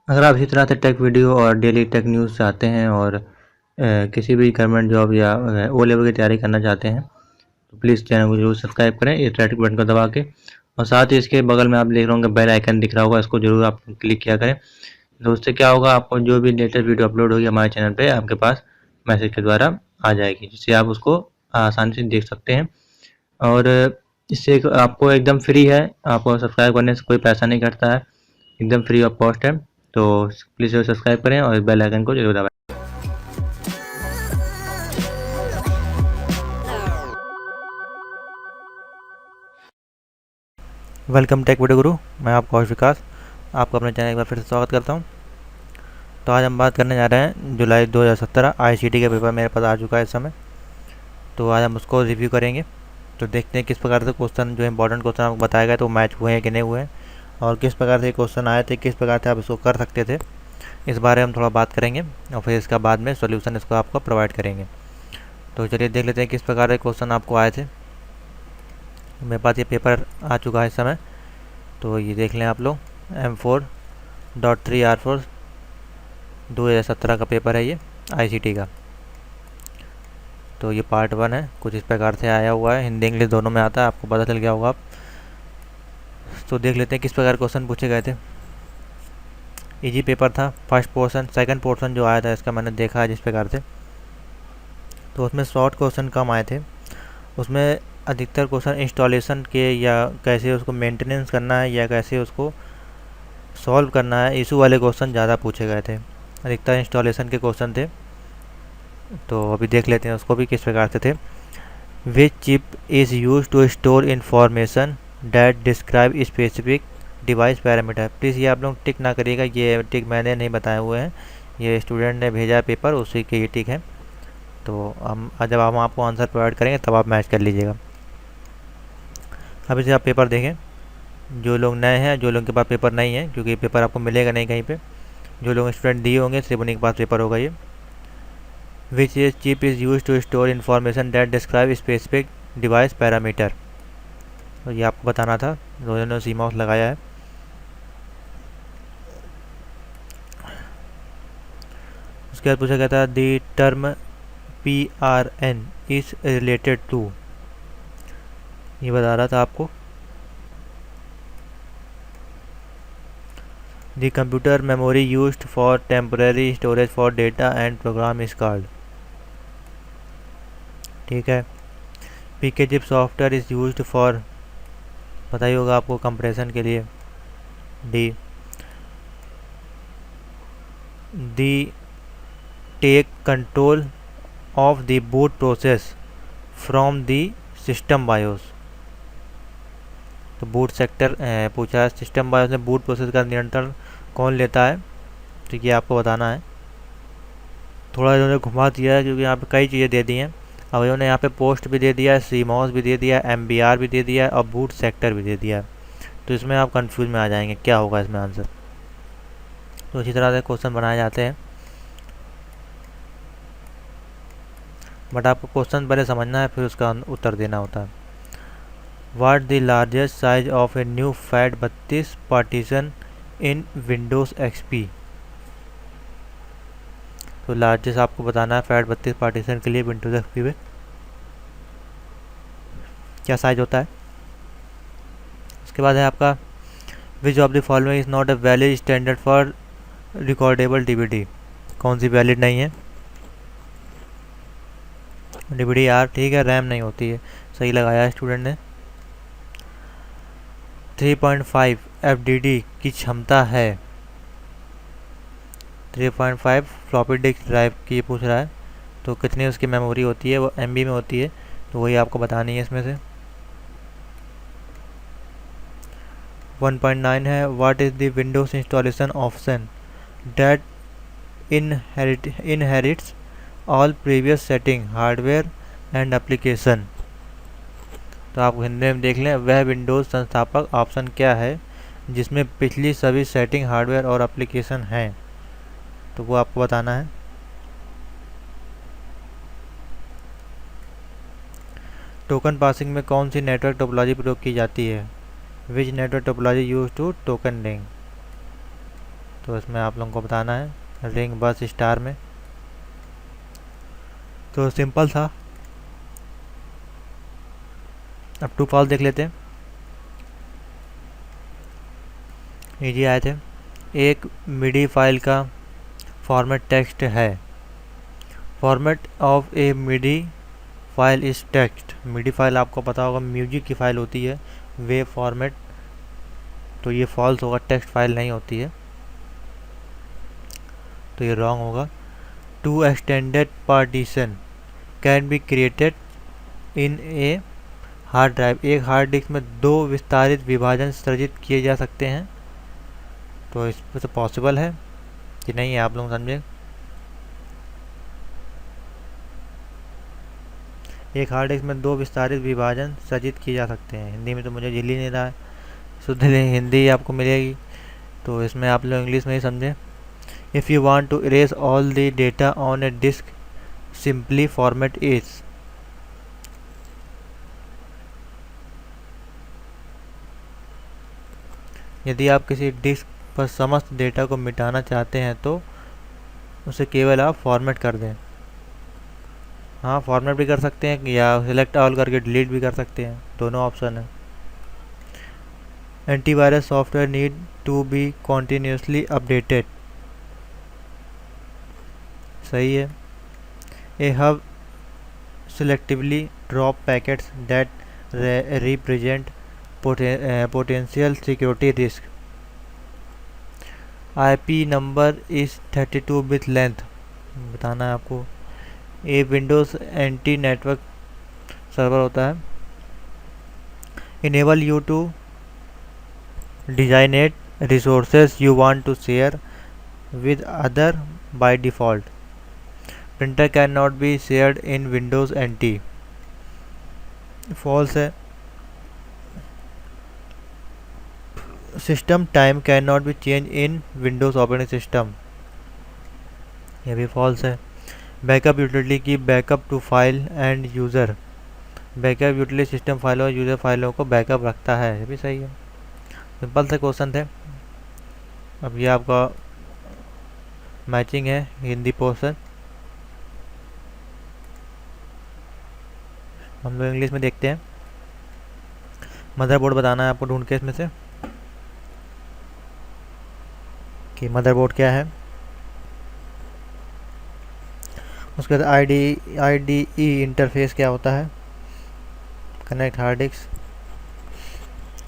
अगर आप इसी तरह से टेक वीडियो और डेली टेक न्यूज़ चाहते हैं और किसी भी गवर्नमेंट जॉब या ओ लेवल की तैयारी करना चाहते हैं तो प्लीज़ चैनल को जरूर सब्सक्राइब करें इस रेड बटन को दबा के। और साथ ही इसके बगल में आप देख रहे होंगे बेल आइकन दिख रहा होगा, इसको जरूर आप क्लिक किया करें। तो उससे क्या होगा, आपको जो भी लेटेस्ट वीडियो अपलोड होगी हमारे चैनल पे आपके पास मैसेज के द्वारा आ जाएगी, जिससे आप उसको आसानी से देख सकते हैं। और इससे आपको एकदम फ्री है, आपको सब्सक्राइब करने से कोई पैसा नहीं कटता है, एकदम फ्री ऑफ कॉस्ट है। तो प्लीज़ सब्सक्राइब करें और बेल आइकन को जरूर दबाएं। वेलकम टेक वीडियो गुरु। मैं आपका होस्ट विकास, आपको अपने चैनल एक बार फिर से स्वागत करता हूं। तो आज हम बात करने जा रहे हैं जुलाई 2017 आईसीटी का पेपर मेरे पास आ चुका है इस समय। तो आज हम उसको रिव्यू करेंगे। तो देखते हैं किस प्रकार से क्वेश्चन, जो इंपॉर्टेंट क्वेश्चन आपको बताया गया तो मैच हुए हैं कि नहीं हुए हैं, और किस प्रकार से क्वेश्चन आए थे, किस प्रकार से आप इसको कर सकते थे, इस बारे में हम थोड़ा बात करेंगे और फिर इसका बाद में सोल्यूशन इसको आपको प्रोवाइड करेंगे। तो चलिए देख लेते हैं किस प्रकार के क्वेश्चन आपको आए थे। मेरे पास ये पेपर आ चुका है इस समय, तो ये देख लें आप लोग। M4.3R4 2017 का पेपर है ये आईसीटी का। तो ये पार्ट 1 है, कुछ इस प्रकार से आया हुआ है, हिंदी इंग्लिश दोनों में आता है, आपको पता चल गया होगा आप। तो देख लेते हैं किस प्रकार क्वेश्चन पूछे गए थे। इजी पेपर था फर्स्ट पोर्शन। सेकंड पोर्शन जो आया था इसका मैंने देखा है जिस प्रकार से, तो उसमें शॉर्ट क्वेश्चन कम आए थे। उसमें अधिकतर क्वेश्चन इंस्टॉलेशन के, या कैसे उसको मेंटेनेंस करना है, या कैसे उसको सॉल्व करना है, इशू वाले क्वेश्चन ज़्यादा पूछे गए थे। अधिकतर इंस्टॉलेशन के क्वेश्चन थे। तो अभी देख लेते हैं उसको भी किस प्रकार से थे। Which chip is use to store information that describe specific device parameter. Please ये आप लोग टिक ना करिएगा, ये टिक मैंने नहीं बताए हुए हैं, ये स्टूडेंट ने भेजा पेपर उसी के ये टिक है। तो हम जब हम आपको आंसर प्रोवाइड करेंगे तब आप मैच कर लीजिएगा। अभी से आप पेपर देखें, जो लोग नए हैं, जो लोगों के पास पेपर नहीं है, क्योंकि पेपर आपको मिलेगा नहीं कहीं पे, जो लोग स्टूडेंट दिए होंगे सिर्फ उन्हीं के पास पेपर होगा ये। Which is chip is use to store information that describe specific device parameter. तो ये आपको बताना था, रोजन ने सीमॉस लगाया है। उसके बाद पूछा गया था the term PRN is related to, ये बता रहा था आपको। The computer memory used for temporary storage for data and program is called. ठीक है। PK chip software is used for, पता ही होगा आपको, कंप्रेशन के लिए। D the take control of the boot process from the system BIOS. तो boot sector पूछा है, सिस्टम बायोस में बूट प्रोसेस का नियंत्रण कौन लेता है, तो ये आपको बताना है। थोड़ा इन्होंने घुमा दिया है क्योंकि यहाँ पे कई चीज़ें दे दी हैं। अब इन्होंने यहाँ पे पोस्ट भी दे दिया है, सीमॉस भी दे दिया है, MBR भी दे दिया है और बूट सेक्टर भी दे दिया है। तो इसमें आप कंफ्यूज में आ जाएंगे क्या होगा इसमें आंसर। तो इसी तरह से क्वेश्चन बनाए जाते हैं, बट आपको क्वेश्चन पहले समझना है फिर उसका उत्तर देना होता है। What the largest size of a new FAT32 partition in Windows XP। तो लार्जेस्ट आपको बताना है FAT32 पार्टीशन के लिए विंडोज़ XP में क्या साइज होता है। उसके बाद है आपका which of the following is not a valid standard for recordable DVD। कौन सी वैलिड नहीं है। DVD-R, ठीक है। रैम नहीं होती है, सही लगाया है स्टूडेंट ने। 3.5 FDD की क्षमता है। 3.5 फ्लॉपी डिस्क ड्राइव की पूछ रहा है, तो कितनी उसकी मेमोरी होती है, वो MB में होती है, तो वही आपको बतानी है इसमें से। 1.9 है what is the Windows installation option that inherits all previous setting hardware and application. तो आप हिंदी में देख लें, वह विंडोज़ संस्थापक ऑप्शन क्या है जिसमें पिछली सभी सेटिंग हार्डवेयर और एप्लीकेशन हैं, तो वो आपको बताना है। टोकन पासिंग में कौन सी नेटवर्क टोपोलॉजी प्रयोग की जाती है। Which network topology use to token link. तो इसमें आप लोगों को बताना है रिंग बस स्टार में। तो सिंपल था। अब टू फॉल्स देख लेते हैं, इजी आए थे। एक मिडी फाइल का फॉर्मेट टेक्स्ट है। Format of A MIDI file is text. MIDI file आपको पता होगा म्यूजिक की फाइल होती है, वे फॉर्मेट। तो ये फॉल्स होगा, टेक्स्ट फाइल नहीं होती है, तो ये रॉन्ग होगा। Two extended partition can be created in a hard drive. एक हार्ड डिस्क में 2 विस्तारित विभाजन सृजित किए जा सकते हैं। तो इस पर तो पॉसिबल है कि नहीं है, आप लोग समझे। एक हार्ड डिस्क में 2 विस्तारित विभाजन सृजित किए जा सकते हैं। हिंदी में तो मुझे झिल ही नहीं रहा है, शुद्ध हिंदी आपको मिलेगी, तो इसमें आप लोग इंग्लिश में ही समझें। If you want to erase all the data on a disk simply format is. यदि आप किसी डिस्क पर समस्त डेटा को मिटाना चाहते हैं तो उसे केवल आप फॉर्मेट कर दें। हाँ, फॉर्मेट भी कर सकते हैं या सिलेक्ट ऑल करके डिलीट भी कर सकते हैं, दोनों ऑप्शन है। Antivirus software need to be continuously updated, सही है। A hub selectively drop packets that represent potential security risk. IP number is 32 bit length, बताना है आपको। ए विंडोज एंटी नेटवर्क सर्वर होता है। enable you to designate resources you want to share with other by default. Printer cannot be shared in Windows NT, false है। System time cannot be changed in Windows operating system, ये भी false है। Backup utility की backup to file and user, backup utility system फाइलों और user फाइलों को backup रखता है, ये भी सही है। सिंपल से क्वेश्चन थे। अब ये आपका मैचिंग है हिंदी पोर्शन। हम लोग इंग्लिश में देखते हैं। मदरबोर्ड बताना है आपको ढूंढ के इसमें से कि मदरबोर्ड क्या है। उसके बाद IDE इंटरफेस क्या होता है, कनेक्ट हार्ड डिस्क।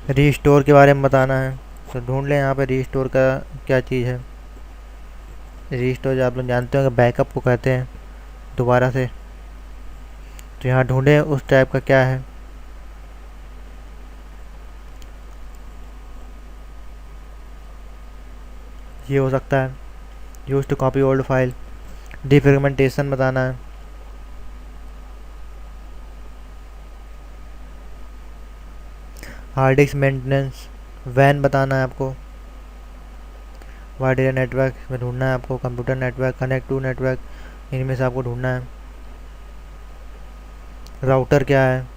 रीस्टोर के बारे में बताना है, तो ढूंढ लें यहाँ पे रीस्टोर का क्या चीज़ है। रीस्टोर जो आप लोग जानते हो कि बैकअप को कहते हैं दोबारा से, तो यहाँ ढूंढें उस टाइप का क्या है। ये हो सकता है use to copy old file. Defragmentation बताना है। Hard disk maintenance. वैन बताना है आपको। वाइड एरिया नेटवर्क में ढूंढना है आपको। Computer network, connect to network, इनमें से आपको ढूंढना है। राउटर क्या है,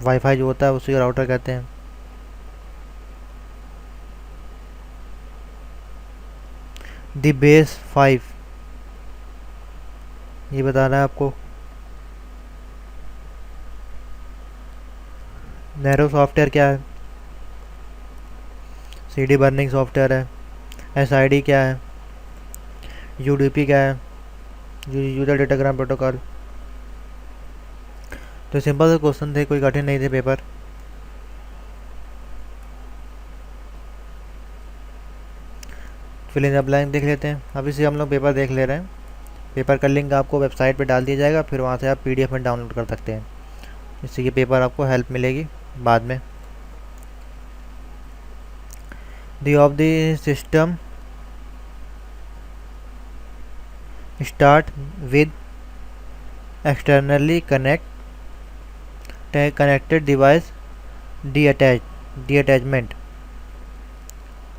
वाईफाई जो होता है उसी को राउटर कहते हैं। दी बेस 5, ये बताना है आपको। नैरो सॉफ्टवेयर क्या है, CD बर्निंग सॉफ्टवेयर है। SID क्या है, UDP क्या है, यूजर डेटाग्राम प्रोटोकॉल। तो सिंपल से क्वेश्चन थे, कोई कठिन नहीं थे paper. Fill in the blank देख लेते हैं। अभी से हम लोग पेपर देख ले रहे हैं। पेपर का लिंक आपको वेबसाइट पे डाल दिया जाएगा, फिर वहाँ से आप PDF में डाउनलोड कर सकते हैं। इससे ये पेपर आपको हेल्प मिलेगी बाद में। The of the system start with externally connected device detachment,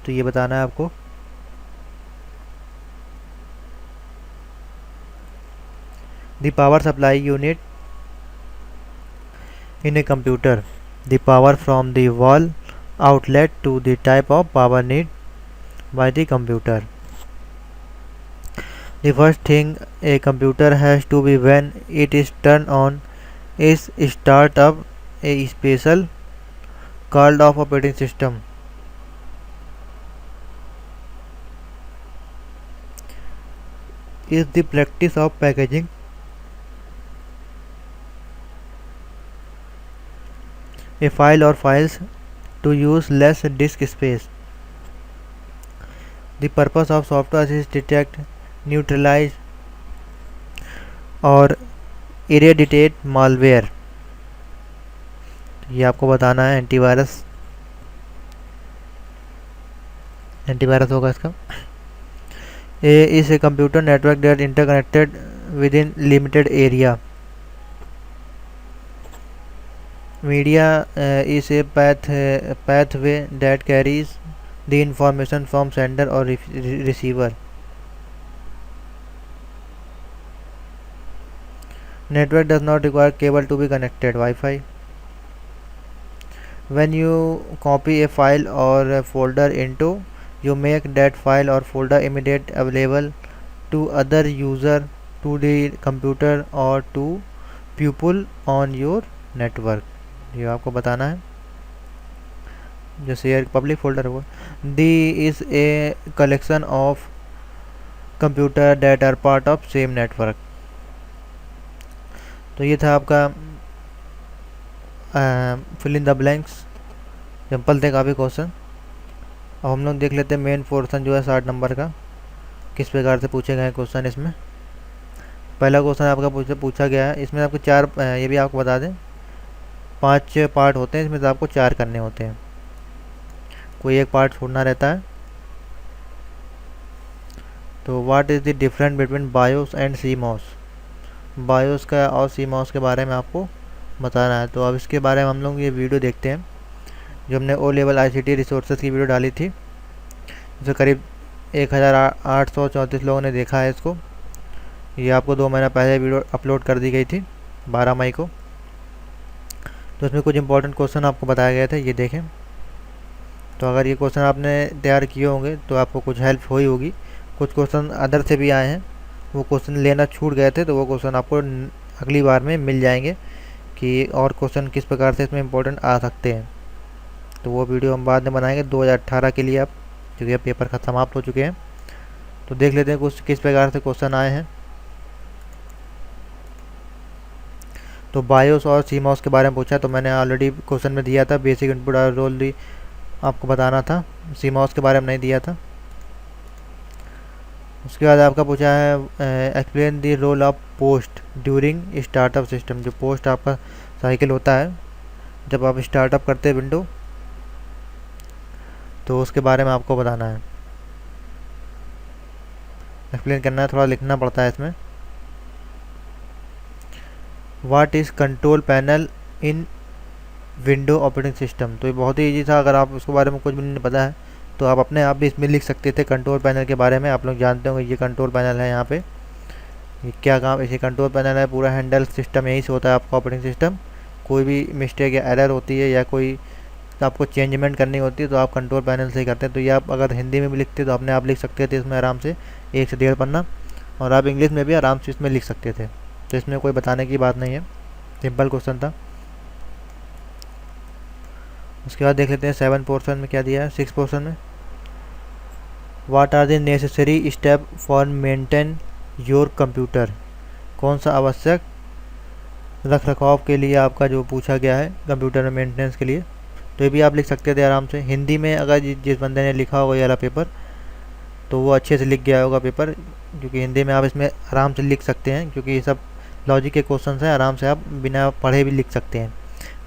तो ये बताना है आपको। The power supply unit in a computer, the power from the wall outlet to the type of power need by the computer. The first thing a computer has to be when it is turned on is start up a special called off operating system. Is the practice of packaging a file or files to use less disk space. The purpose of software is detect, neutralize और इरेडिटेट malware. ये आपको बताना है. Antivirus होगा इसका. A is a computer network that interconnected within limited area. Media is a pathway that carries the information from sender or receiver. Network does not require cable to be connected. Wi-Fi. When you copy a file or a folder into, you make that file or folder immediately available to other user, to the computer or to people on your network. ये आपको बताना है. जो share public folder होगा. The is a collection of computer that are part of same network. तो ये था आपका fill in the blanks. Simple थे काफ़ी क्वेश्चन. अब हम लोग देख लेते हैं मेन पोर्शन जो है 60 नंबर का, किस प्रकार से पूछे गए क्वेश्चन. इसमें पहला क्वेश्चन आपका पूछा गया है. इसमें आपको 4, ये भी आपको बता दें, 5 पार्ट होते हैं. इसमें से आपको 4 करने होते हैं, कोई एक पार्ट छोड़ना रहता है. तो what is the difference between BIOS and CMOS. BIOS का और सीमॉस के बारे में आपको बताना है. तो अब इसके बारे में हम लोग ये वीडियो देखते हैं जो हमने ओ लेवल ICT रिसोर्सेज की वीडियो डाली थी, जो करीब 1834 लोगों ने देखा है इसको. ये आपको 2 महीना पहले वीडियो अपलोड कर दी गई थी, 12 मई को. तो इसमें कुछ इंपॉर्टेंट क्वेश्चन आपको बताए गए थे, ये देखें. तो अगर ये क्वेश्चन आपने तैयार किए होंगे तो आपको कुछ हेल्प हुई होगी. कुछ क्वेश्चन अदर से भी आए हैं, वो क्वेश्चन लेना छूट गए थे, तो वो क्वेश्चन आपको अगली बार में मिल जाएंगे कि और क्वेश्चन किस प्रकार से इसमें इंपॉर्टेंट आ सकते हैं. तो वो वीडियो हम बाद में बनाएंगे 2018 के लिए, आप क्योंकि अब पेपर खत्म समाप्त हो चुके हैं. तो देख लेते हैं कुछ किस प्रकार से क्वेश्चन आए हैं. तो बायोस और सीमॉस के बारे में पूछा, तो मैंने ऑलरेडी क्वेश्चन में दिया था, बेसिक इनपुट और रोल दी आपको बताना था. सीमॉस के बारे में नहीं दिया था. उसके बाद आपका पूछा है explain the role of POST during startup system. जो पोस्ट आपका साइकिल होता है जब आप स्टार्टअप करते हैं विंडो, तो उसके बारे में आपको बताना है, एक्सप्लेन करना है. थोड़ा लिखना पड़ता है इसमें. What is control panel in window operating system. तो ये बहुत ही ईजी था. अगर आप उसके बारे में कुछ भी नहीं पता है तो आप अपने आप भी इसमें लिख सकते थे कंट्रोल पैनल के बारे में. आप लोग जानते होंगे ये कंट्रोल पैनल है. यहाँ पे ये क्या काम, इसे कंट्रोल पैनल है. पूरा हैंडल सिस्टम यहीं से होता है आपका ऑपरेटिंग सिस्टम. कोई भी मिस्टेक या एरर होती है या कोई आपको चेंजमेंट करनी होती है तो आप कंट्रोल पैनल से ही करते हैं. तो ये आप अगर हिंदी में भी लिखते तो अपने आप लिख सकते थे इसमें आराम से 1 से 1.5 पन्ना, और आप इंग्लिश में भी आराम से इसमें लिख सकते थे. तो इसमें कोई बताने की बात नहीं है, सिंपल क्वेश्चन था. उसके बाद देख लेते हैं 7 पोर्शन में क्या दिया है. 6 पोर्शन में what are the necessary step for maintain your computer. कौन सा आवश्यक रख रखाव के लिए आपका जो पूछा गया है कंप्यूटर में मेंटेनेंस के लिए. तो ये भी आप लिख सकते थे आराम से हिंदी में. अगर जिस बंदे ने लिखा होगा ये वाला पेपर तो वो अच्छे से लिख गया होगा पेपर, क्योंकि हिंदी में आप इसमें आराम से लिख सकते हैं, क्योंकि ये सब लॉजिक के क्वेश्चन हैं. आराम से आप बिना पढ़े भी लिख सकते हैं.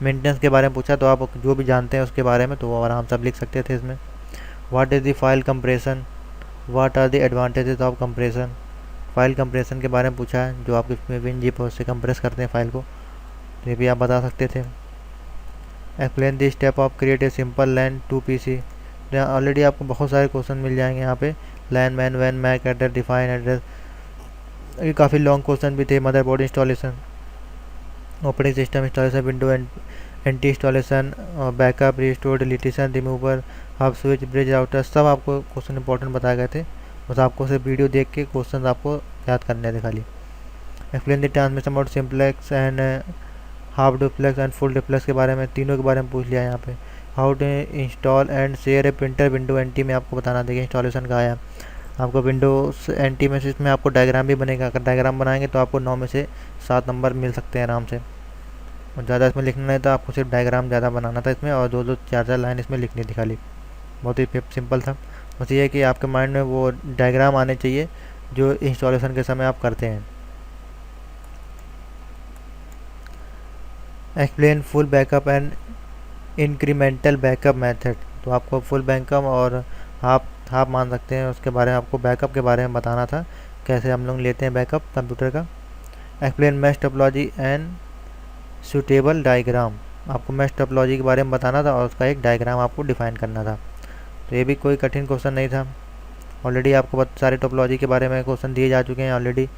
मेंटेनेंस के बारे में पूछा तो आप जो भी जानते हैं उसके बारे में तो वो आराम से आप लिख सकते थे इसमें. What is the file compression. What are the advantages of compression. File compression के बारे में पूछा है, जो आप इसमें WinZip से कंप्रेस करते हैं फाइल को. तो ये भी आप बता सकते थे. Explain the step of create a simple LAN to PC. Already आपको बहुत सारे क्वेश्चन मिल जाएंगे यहाँ पे. लैन मैन वैन मैक एड्रेस डिफाइन एड्रेस, ये काफ़ी लॉन्ग क्वेश्चन भी थे. Motherboard installation, operating system installation, window and NT installation, backup, restore, deletion, remover, hub switch, bridge router, सब आपको क्वेश्चन इंपॉर्टेंट बताए गए थे। बस आपको सिर्फ वीडियो देख के क्वेश्चन आपको याद करने थे खाली। Explain the transmission mode simplex and half duplex and full duplex के बारे में, तीनों के बारे में पूछ लिया यहाँ पे। How to install and share a printer window NT में आपको बताना था कि इंस्टॉलेशन का आया। आपको विंडोज एनटी में इसमें आपको डायग्राम भी बनेगा, अगर डायग्राम बनाएंगे तो आपको 9 में से 7 नंबर मिल सकते हैं आराम से। और ज़्यादा इसमें लिखना नहीं था, आपको सिर्फ डायग्राम ज़्यादा बनाना था इसमें, और 2-2 4-4 लाइन इसमें लिखनी थी खाली। बहुत ही सिंपल था। बस ये है कि आपके माइंड में वो डायग्राम आने चाहिए जो इंस्टॉलेशन के समय आप करते हैं। Explain full backup and incremental backup method, तो आपको फुल बैकअप और हाफ मान सकते हैं, उसके बारे में आपको बैकअप के बारे में बताना था, कैसे हम लोग लेते हैं बैकअप कंप्यूटर का। Explain mesh topology and suitable diagram, आपको मैश टोपोलॉजी के बारे में बताना था और उसका एक डायग्राम आपको डिफाइन करना था। तो ये भी कोई कठिन क्वेश्चन नहीं था। ऑलरेडी आपको बहुत सारे टोपोलॉजी के बारे में क्वेश्चन दिए जा चुके हैं ऑलरेडी।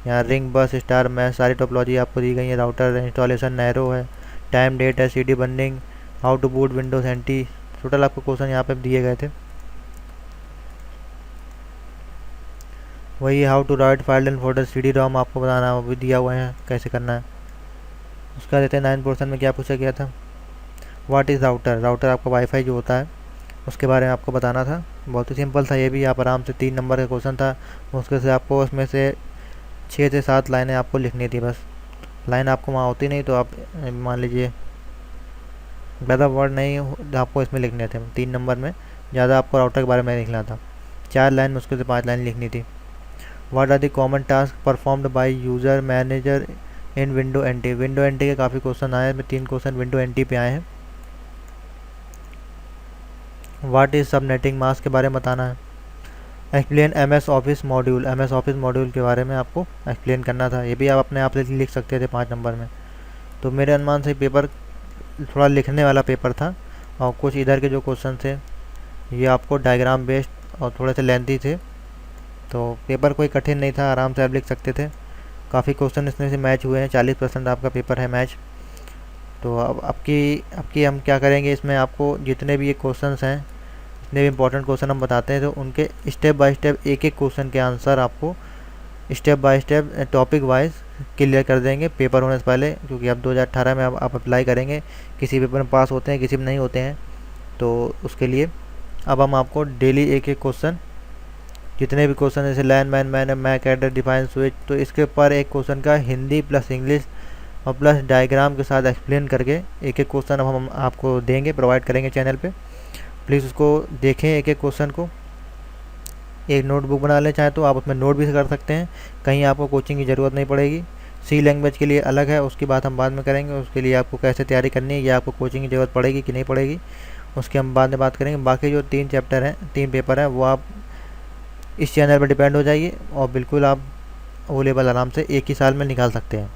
यहाँ रिंग, बस, स्टार, मैश, सारी टोपोलॉजी आपको दी गई है। राउटर इंस्टॉलेशन नैरो है, टाइम डेट है, CD burning, how to boot Windows NT, total आपको क्वेश्चन यहाँ पे दिए गए थे। वही how to write file and folder CD ROM आपको बताना, वो भी दिया हुआ है कैसे करना है। उसका देते हैं 9 पोर्सन में क्या पूछा गया था। व्हाट इज़ राउटर, राउटर आपका वाईफाई जो होता है उसके बारे में आपको बताना था। बहुत ही सिंपल था ये भी, आप आराम से 3 नंबर का क्वेश्चन था। उसके से आपको उसमें से 6 से 7 लाइनें आपको लिखनी थी बस। लाइन आपको वहाँ होती नहीं तो आप मान लीजिए ज़्यादा वर्ड नहीं आपको इसमें लिखने थे 3 नंबर में, ज़्यादा आपको राउटर के बारे में लिखना था। 4 लाइन मुश्किल से 5 लाइन लिखनी थी। What are the common task performed by user manager in window NT, window NT के काफ़ी क्वेश्चन आए हैं, 3 क्वेश्चन विंडो एनटी पे आए हैं। व्हाट इज़ सबनेटिंग मास्क के बारे में बताना है। Explain MS office module, MS office module के बारे में आपको एक्सप्लेन करना था। ये भी आप अपने आप से लिख सकते थे 5 नंबर में। तो मेरे अनुमान से पेपर थोड़ा लिखने वाला पेपर था, और कुछ इधर के जो क्वेश्चन थे ये आपको डायग्राम बेस्ड और थोड़े से लेंथी थे। तो पेपर कोई कठिन नहीं था, आराम से आप लिख सकते थे। काफ़ी क्वेश्चन इसमें से मैच हुए हैं, 40% आपका पेपर है मैच। तो अब आपकी हम क्या करेंगे, इसमें आपको जितने भी ये क्वेश्चंस हैं, जितने भी इंपॉर्टेंट क्वेश्चन हम बताते हैं, तो उनके स्टेप बाय स्टेप एक एक क्वेश्चन के आंसर आपको step by step topic wise clear कर देंगे पेपर होने से पहले। क्योंकि अब 2018 में आप अप्लाई करेंगे, किसी पेपर में पास होते हैं, किसी में नहीं होते हैं, तो उसके लिए अब हम आपको डेली एक एक क्वेश्चन, जितने भी क्वेश्चन जैसे LAN MAN MAC address define switch, तो इसके ऊपर एक क्वेश्चन का हिंदी प्लस इंग्लिश और प्लस डायग्राम के साथ एक्सप्लेन करके एक एक क्वेश्चन अब हम आपको देंगे, प्रोवाइड करेंगे चैनल पे। प्लीज़ उसको देखें एक एक क्वेश्चन को। एक नोटबुक बना लें चाहे तो आप उसमें नोट भी कर सकते हैं, कहीं आपको कोचिंग की ज़रूरत नहीं पड़ेगी। C लैंग्वेज के लिए अलग है, उसकी बात हम बाद में करेंगे। उसके लिए आपको कैसे तैयारी करनी है, या आपको कोचिंग की ज़रूरत पड़ेगी कि नहीं पड़ेगी, उसके हम बाद में बात करेंगे। बाकी जो 3 चैप्टर हैं, 3 पेपर हैं, वो आप इस चैनल पर डिपेंड हो जाइए, और बिल्कुल आप O लेवल आराम से एक ही साल में निकाल सकते हैं।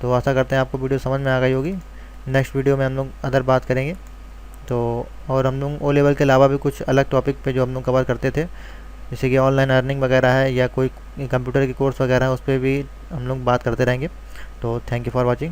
तो आशा करते हैं आपको वीडियो समझ में आ गई होगी। नेक्स्ट वीडियो में हम लोग अदर बात करेंगे। तो और हम लोग O लेवल के अलावा भी कुछ अलग टॉपिक पे जो हम लोग कवर करते थे, जैसे कि ऑनलाइन अर्निंग वगैरह है, या कोई कंप्यूटर की कोर्स वगैरह है, उस पर भी हम लोग बात करते रहेंगे। तो थैंक यू फॉर वॉचिंग।